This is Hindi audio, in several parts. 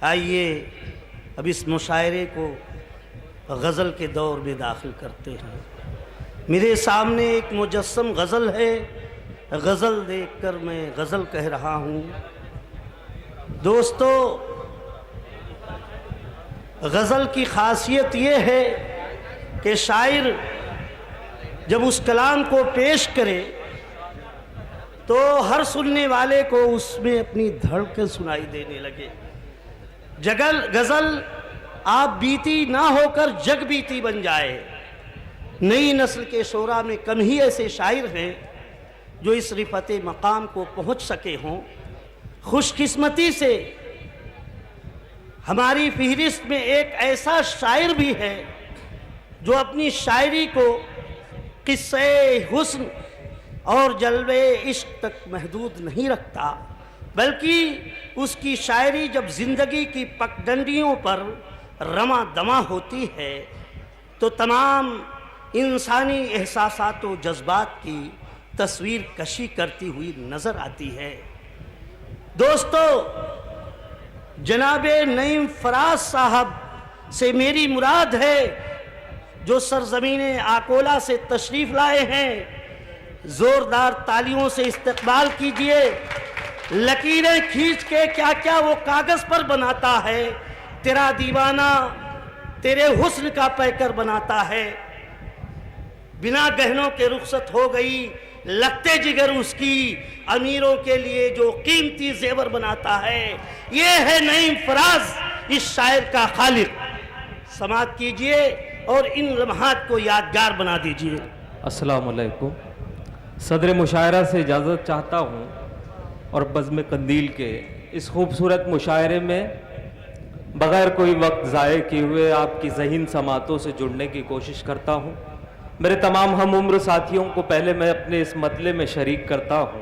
आइए अब इस मुशायरे को गज़ल के दौर में दाखिल करते हैं। मेरे सामने एक मुजस्सम गज़ल है, गज़ल देखकर मैं गज़ल कह रहा हूँ। दोस्तों, गज़ल की ख़ासियत ये है कि शायर जब उस कलाम को पेश करे तो हर सुनने वाले को उसमें अपनी धड़कन सुनाई देने लगे। गज़ल आप बीती ना होकर जग बीती बन जाए। नई नस्ल के शोरा में कम ही ऐसे शायर हैं जो इस रिफ़त मकाम को पहुँच सके हों। खुशकिस्मती से हमारी फहरिस्त में एक ऐसा शायर भी है जो अपनी शायरी को किस्से हुस्न और जलवे इश्क तक महदूद नहीं रखता, बल्कि उसकी शायरी जब ज़िंदगी की पगडंडियों पर रमा दमा होती है तो तमाम इंसानी एहसासात व जज्बात की तस्वीर कशी करती हुई नज़र आती है। दोस्तों, जनाबे नईम फराज साहब से मेरी मुराद है जो सरज़मीन आकोला से तशरीफ़ लाए हैं। ज़ोरदार तालियों से इस्तकबाल कीजिए। लकीरें खींच के क्या क्या वो कागज़ पर बनाता है, तेरा दीवाना तेरे हुस्न का पैकर बनाता है। बिना गहनों के रुखसत हो गई लगते जिगर उसकी, अमीरों के लिए जो कीमती जेवर बनाता है। ये है नईम फराज, इस शायर का खालिक। समात कीजिए और इन लम्हात को यादगार बना दीजिए। अस्सलाम वालेकुम। सदर मुशायरा से इजाज़त चाहता हूँ और बज़्म कंदील के इस खूबसूरत मुशायरे में बग़ैर कोई वक्त ज़ाये किए हुए आपकी ज़हीन समातों से जुड़ने की कोशिश करता हूँ। मेरे तमाम हम उम्र साथियों को पहले मैं अपने इस मतले में शरीक करता हूँ।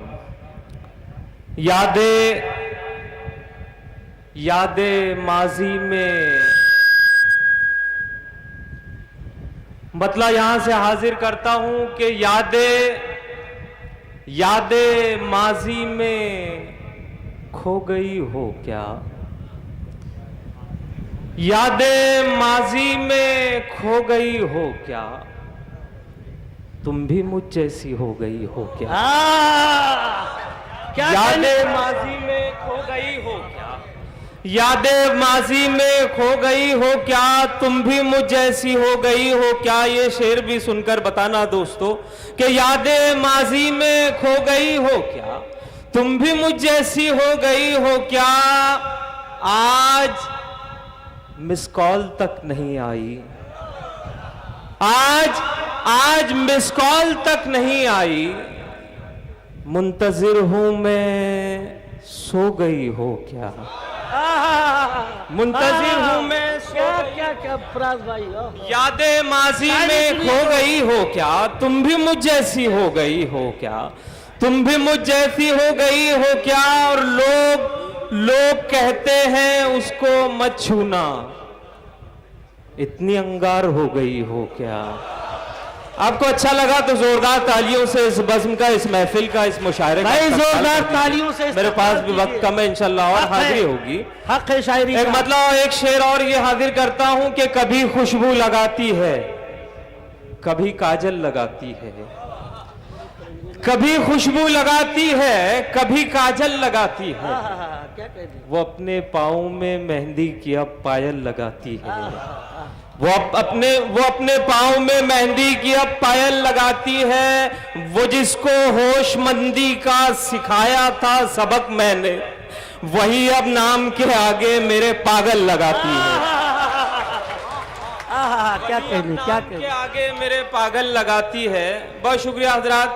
यादें माजी में मतलब यहाँ से हाजिर करता हूँ कि यादें माजी में खो गई हो क्या, यादें माजी में खो गई हो क्या, तुम भी मुझ जैसी हो गई हो क्या। यादें माजी में खो गई हो क्या, यादें माजी में खो गई हो क्या, तुम भी मुझ जैसी हो गई हो क्या। ये शेर भी सुनकर बताना दोस्तों कि यादें माजी में खो गई हो क्या, तुम भी मुझ जैसी हो गई हो क्या। आज मिस कॉल तक नहीं आई, आज मिस कॉल तक नहीं आई, मुंतजिर हूं मैं सो गई हो क्या, मुंतजिर हूं मैं क्या फराज भाई। यादें माजी में खो गई हो क्या, तुम भी मुझ जैसी हो गई हो क्या, तुम भी मुझ जैसी हो गई हो क्या। और लोग कहते हैं उसको मत छूना, इतनी अंगार हो गई हो क्या। आपको अच्छा लगा तो जोरदार तालियों से इस बज़्म का, इस महफिल का, इस मुशायरे का जोरदार तालियों से। मेरे पास भी वक्त कम है, इंशाल्लाह और हाजिरी होगी। हक है शायरी एक मतलब एक शेर और ये हाजिर करता हूं कि कभी खुशबू लगाती है, कभी काजल लगाती है, कभी खुशबू लगाती है, कभी काजल लगाती है, वो अपने पाँव में मेहंदी की अब पायल लगाती है, वो अपने पाँव में मेहंदी की अब पायल लगाती है। वो जिसको होशमंदी का सिखाया था सबक मैंने, वही अब नाम के आगे मेरे पागल लगाती है। क्या कहने के आगे मेरे पागल लगाती है। बहुत शुक्रिया हजरात।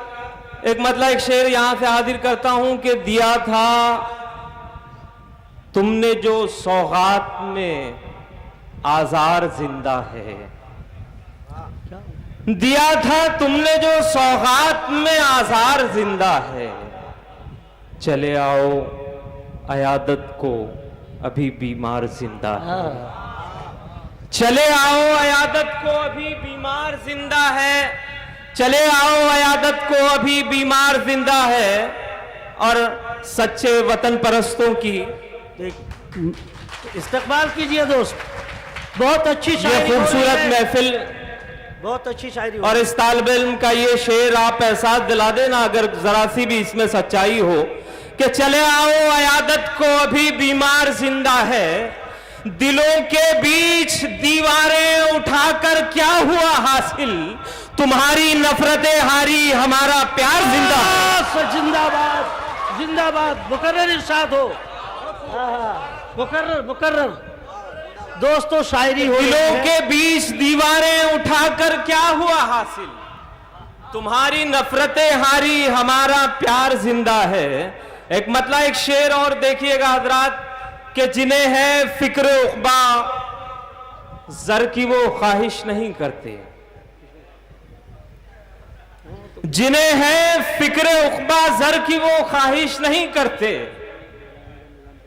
एक मतलब एक शेर यहां से हाजिर करता हूं कि दिया था तुमने जो सौगात में आजार जिंदा है, दिया था तुमने जो सौगात में आजार जिंदा है, चले आओ अयादत को अभी बीमार जिंदा है, चले आओ अयादत को अभी बीमार जिंदा है, चले आओ अयादत को अभी बीमार जिंदा है। और सच्चे वतन परस्तों की इस्तकबाल कीजिए दोस्त, बहुत अच्छी ये शायरी हो रही खूबसूरत है। महफिल बहुत अच्छी शायरी हो और रही इस तालिब इल्म का ये शेर आप एहसास दिला देना, अगर जरा सी भी इसमें सच्चाई हो, कि चले आओ अयादत को अभी बीमार जिंदा है, दिलों के बीच दीवारें उठाकर क्या हुआ हासिल, तुम्हारी नफरतें हारी हमारा प्यार जिंदा है। जिंदाबाद जिंदाबाद, मुकर्रर इरशाद हो। मुकर्रर मुकर्रर। दोस्तों शायरी हो रही दिलों है। के बीच दीवारें उठाकर क्या हुआ हासिल, तुम्हारी नफरतें हारी हमारा प्यार जिंदा है। एक मतलब एक शेर और देखिएगा हजरात, कि जिन्हें है फिक्र उक़बा जर की वो ख्वाहिश नहीं करते, जिन्हें है फिक्र उक़बा जर की वो ख्वाहिश नहीं करते,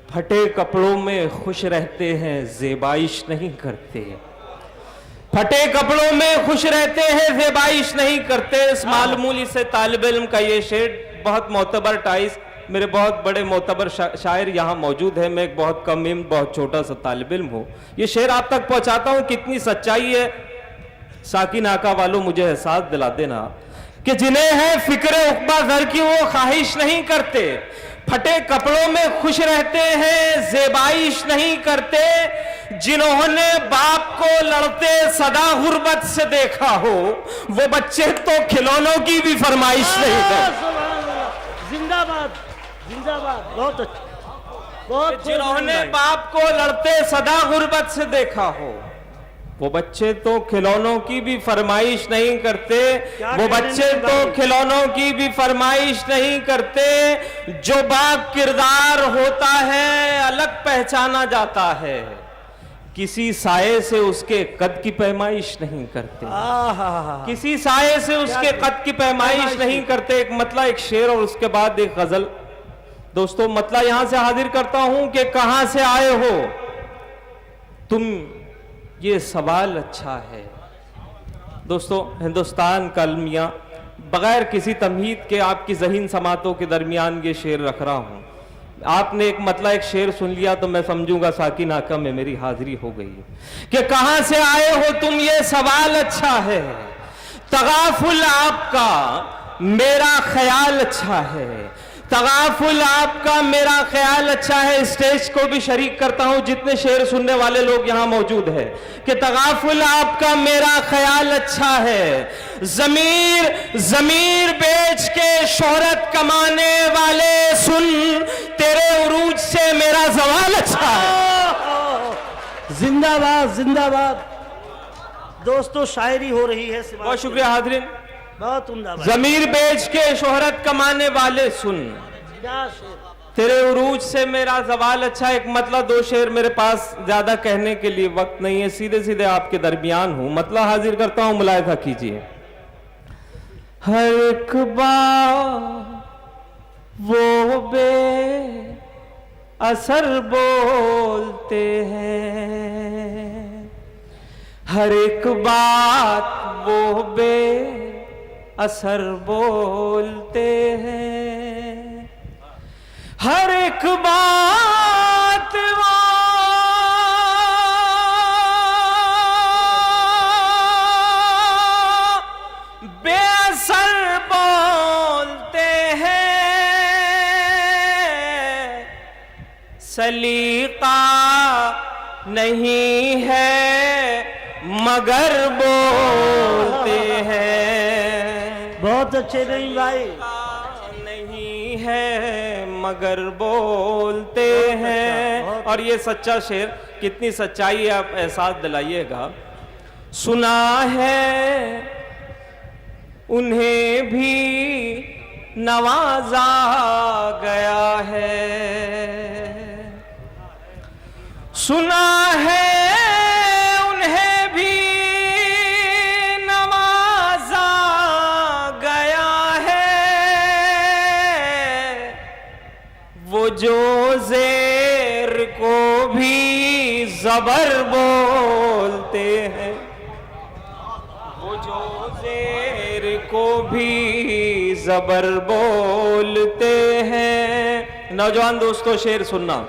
फटे कपड़ों में खुश रहते हैं ज़ेबाइश नहीं करते, फटे कपड़ों में खुश रहते हैं ज़ेबाइश नहीं करते। इस मालूमी से तालिब इल्म का ये शेर बहुत मोतबर टाइस, मेरे बहुत बड़े मोतबर शायर यहाँ मौजूद है, मैं एक बहुत कम इल्म बहुत छोटा सा तालिब इल्म हूँ, ये शेर आप तक पहुँचाता हूँ। कितनी सच्चाई है साकिन आका वालों, मुझे एहसास दिला देना कि जिन्हें है फिक्र उक़बा ज़र की वो ख्वाहिश नहीं करते, फटे कपड़ों में खुश रहते हैं ज़ेबाइश नहीं करते, जिन्होंने बाप को लड़ते सदा गुर्बत से देखा हो, वो बच्चे तो खिलौनों की भी फरमाइश नहीं करते। जिंदाबाद जिंदाबाद, बहुत अच्छा, बहुत जिन्होंने बाप को लड़ते सदा गुर्बत से देखा हो, वो बच्चे तो खिलौनों की भी फरमाइश नहीं करते, वो बच्चे तो खिलौनों की भी फरमाइश नहीं करते, जो बाग किरदार होता है अलग पहचाना जाता है, किसी साये से उसके कद की पैमाइश नहीं करते, किसी साये से उसके कद की पैमाइश नहीं करते। एक मतलब एक शेर और उसके बाद एक गजल। दोस्तों मतलब यहां से हाजिर करता हूं कि कहां से आए हो तुम, ये सवाल अच्छा है। दोस्तों हिंदुस्तान का अलमिया, बगैर किसी तमहीद के आपकी ज़हीन समातों के दरमियान ये शेर रख रहा हूं। आपने एक मतलब एक शेर सुन लिया तो मैं समझूंगा साकिन आका में मेरी हाजिरी हो गई कि कहां से आए हो तुम, ये सवाल अच्छा है, तगाफुल आपका मेरा ख्याल अच्छा है, तगाफुल आपका मेरा ख्याल अच्छा है। स्टेज को भी शरीक करता हूं जितने शेर सुनने वाले लोग यहां मौजूद हैं कि तगाफुल आपका मेरा ख्याल अच्छा है, जमीर बेच के शोहरत कमाने वाले सुन, तेरे उरूज से मेरा जवाल अच्छा है। जिंदाबाद जिंदाबाद। दोस्तों शायरी हो रही है। बहुत शुक्रिया हाज़रीन। बहुत उम्दा। जमीर बेच के शोहरत कमाने वाले सुन, क्या शेर। तेरे उरूज से मेरा जवाल अच्छा। एक मतलब दो शेर मेरे पास ज्यादा कहने के लिए वक्त नहीं है, सीधे सीधे आपके दरमियान हूं, मतलब हाजिर करता हूं, मुलाहिजा कीजिए। हर एक बार वो बे असर बोलते हैं, हर एक बात वो बे असर बोलते हैं, हर एक बात वो बेअसर बोलते हैं, सलीका नहीं है मगर बोलते हैं। बहुत अच्छे नहीं भाई। नहीं है मगर बोलते हैं। और ये सच्चा शेर, कितनी सच्चाई है आप एहसास दिलाइएगा। सुना है उन्हें भी नवाजा गया है, सुना है जो ज़ेर को भी ज़बर बोलते हैं, वो जो ज़ेर को भी ज़बर बोलते हैं। नौजवान दोस्तों शेर सुनना।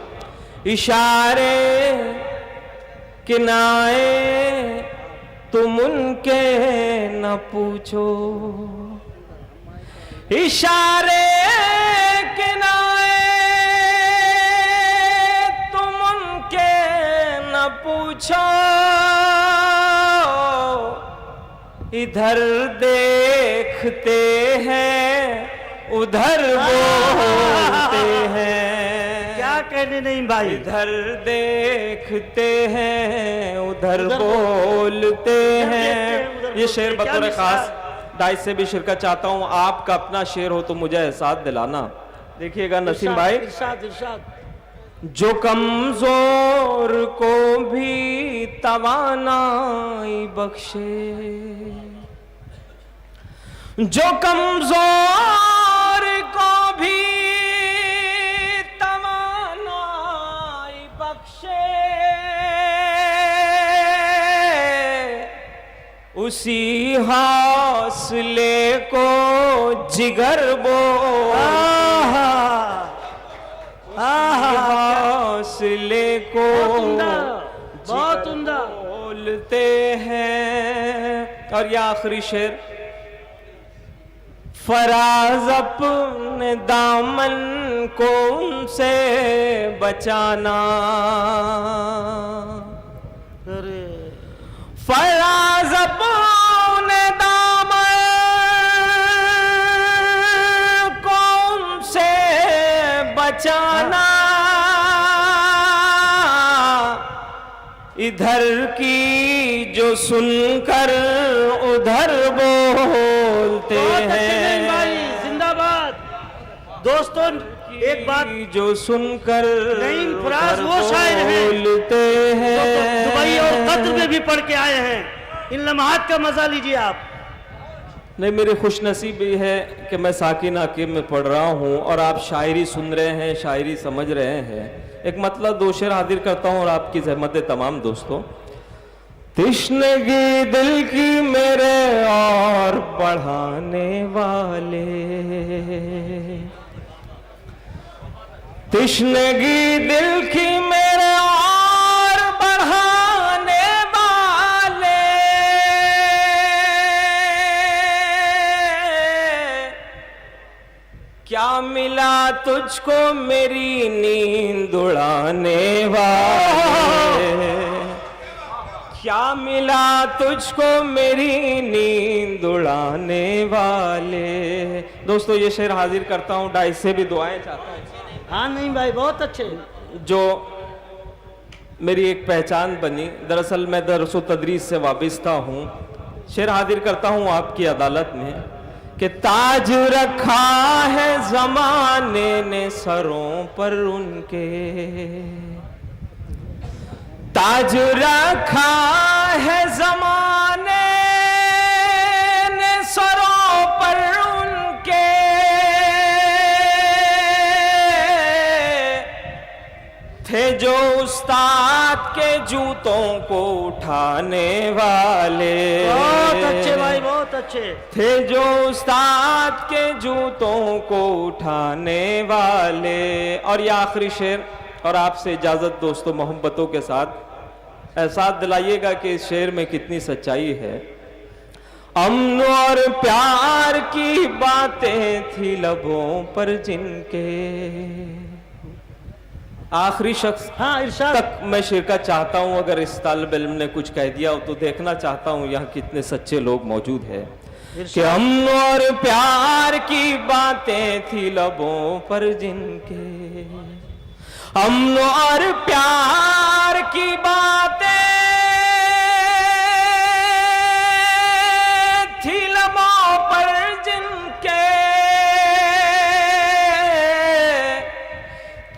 इशारे किनाए तुम उनके न पूछो, इशारे किनाए तुम उनके न पूछो, इधर देखते हैं उधर बोलते हैं। क्या कहने नहीं भाई, इधर देखते हैं उधर बोलते हैं। ये शेर बतौर खास डाइस से भी शिरकत चाहता हूँ। आपका अपना शेर हो तो मुझे एहसास दिलाना। देखिएगा नसीम भाई, इरशाद इरशाद। जो कमजोर को भी तवानाई बख्शे, जो कमजोर को भी तवानाई बख्शे, उसी हौसले को जिगर हौसले को बहुत उम्दा बोलते हैं। और ये आखिरी शेर, फराज अपने दामन को उनसे बचाना, फराज अपने दामन को उनसे बचाना, इधर की जो सुनकर उधर बोलते हैं। भाई जिंदाबाद। दोस्तों एक बात, जो सुनकर नईम फराज वो शायर हैं बोलते हैं, दुबई और कतर में भी पढ़ के आए हैं। इन लम्हात का मजा लीजिए आप। नहीं, मेरी खुशनसीबी है कि मैं साकिन हकीम में पढ़ रहा हूँ और आप शायरी सुन रहे हैं, शायरी समझ रहे हैं। एक मतलब दो शेर हाजिर करता हूँ और आपकी ज़हमत तमाम दोस्तों। तिश्नगी दिल की मेरे और बढ़ाने वाले, तिश्नगी दिल की मेरे और बढ़ाने वाले, क्या मिला तुझको मेरी नींद उड़ाने वाले, क्या मिला तुझको मेरी नींद उड़ाने वाले। दोस्तों ये शेर हाजिर करता हूँ, डाइस से भी दुआएं चाहता हूँ। हाँ नहीं भाई, बहुत अच्छे। जो मेरी एक पहचान बनी, दरअसल मैं दरस व तदरीस से वाबिस्ता हूँ। शेर हाजिर करता हूँ आपकी अदालत में कि ताज रखा है जमाने ने सरों पर उनके, ताज रखा है जमाने ने सरों पर उनके, थे जो उस्ताद के जूतों को उठाने वाले। बहुत अच्छे भाई, बहुत अच्छे। थे जो उस्ताद के जूतों को उठाने वाले। और ये आखिरी शेर, और आपसे इजाजत दोस्तों मोहब्बतों के साथ, एहसास दिलाइएगा कि इस शेर में कितनी सच्चाई है। अमन और प्यार की बातें थी लबों पर जिनके, आखिरी शख्स हाँ इरशाद। तक मैं शिरकत चाहता हूं। अगर इस तालिब इल्म ने कुछ कह दिया हो तो देखना चाहता हूं यहाँ कितने सच्चे लोग मौजूद हैं। कि अमन और प्यार की बातें थी लबों पर जिनके, अमन और प्यार की बातें थी लबों पर जिनके,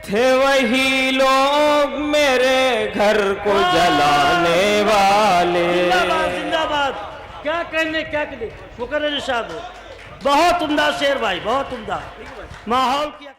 थे वही लोग मेरे घर को जलाने वाले। जिंदाबाद जिंदाबाद। क्या कहने, क्या कहने। मुकर्रर इरशाद हो। बहुत उम्दा शेर भाई, बहुत उम्दा। माहौल किया।